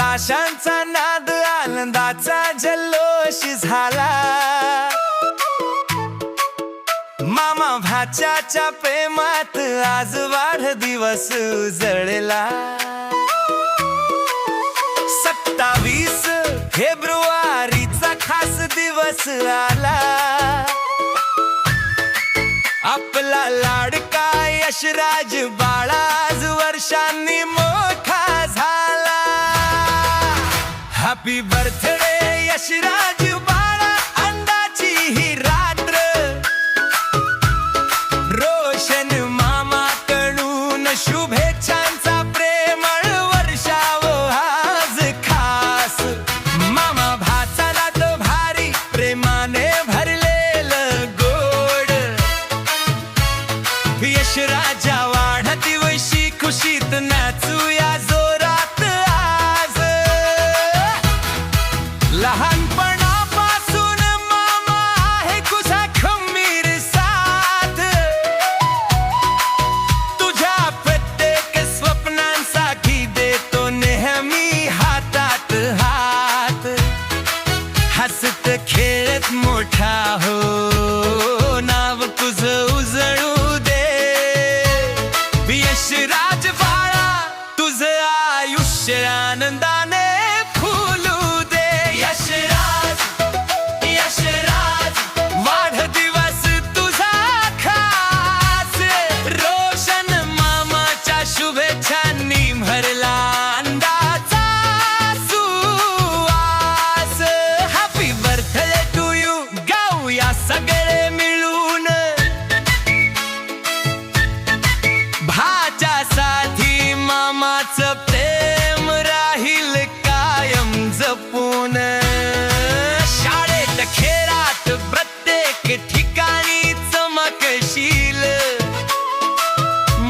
आशांचा नाद आनंदाचा जल्लोष झाला। मामा भाच्याच्या प्रेमात आज वाढदिवस उजळला। 27 फेब्रुवारीचा खास दिवस आला। आपला लाडका यशराज बाळा आज वर्षांनी मोठा झाला। हॅपी बर्थडे यशराज बाळा, आनंदाची ही रात्र। रोशन मामाकडून शुभेच्छांचा प्रेमळ वर्षाव आज खास। मामा भाचाला तो भारी प्रेमाने भरलेलं गोड। यशराजा वाढदिवशी खुशीत नाचूया जोरात आज। लहानपणापासून मामा आहे तुझा खंबीर साथ। तुझ्या प्रत्येक स्वप्नांसाठी देतो नेहमी हातात हात। हसत खेळत मोठा हो, नाव तुझं उजळू दे। यशराज बाळा, तुझं आयुष्य आनंदाने फुलू दे। यशराज, यशराज, वाढदिवस तुझा खास। रोशन मामाच्या शुभेच्छांनी भरला आनंदाचा सुवास। हॅपी बर्थडे टू यू गाऊया सगळे मिळून। भाच्यासाठी मामाचं प्रेम राहील कायम जपून। शाळेत खेळात प्रत्येक ठिकाणी चमकशील।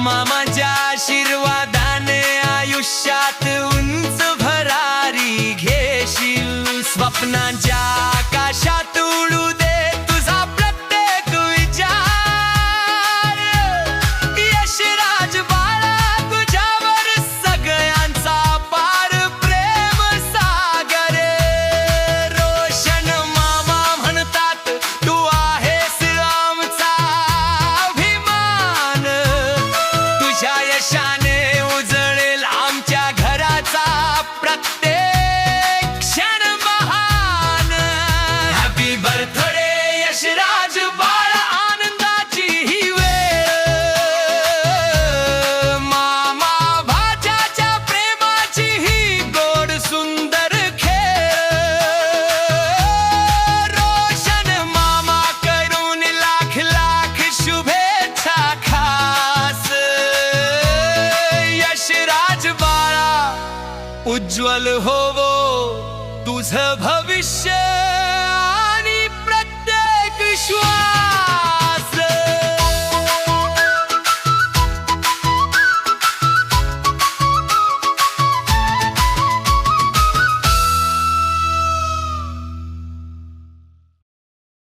मामाच्या आशीर्वादाने आयुष्यात उंच भरारी घेशील। स्वप्नांच्या आकाशात उडू दे तुझा प्रत्येक विचार। यशराज बाळा, तुझ्यावर सगळ्यांचा पार प्रेम सागर। रोशन मामा म्हणतात तू आहेस आमचा अभिमान। तुझ्या यशाने उजळेल आमच्या घराचा प्रत्येक क्षण महान। हॅपी बर्थडे यशराज बाळा, आनंदाची ही वेळ। मामा भाच्याच्या प्रेमाची ही गोड सुंदर खेळ। रोशन मामा करून लाख लाख शुभेच्छा खास। यशराज बाळा, उज्ज्वल होवो तुझं भविष्य आणि प्रत्येक श्वास।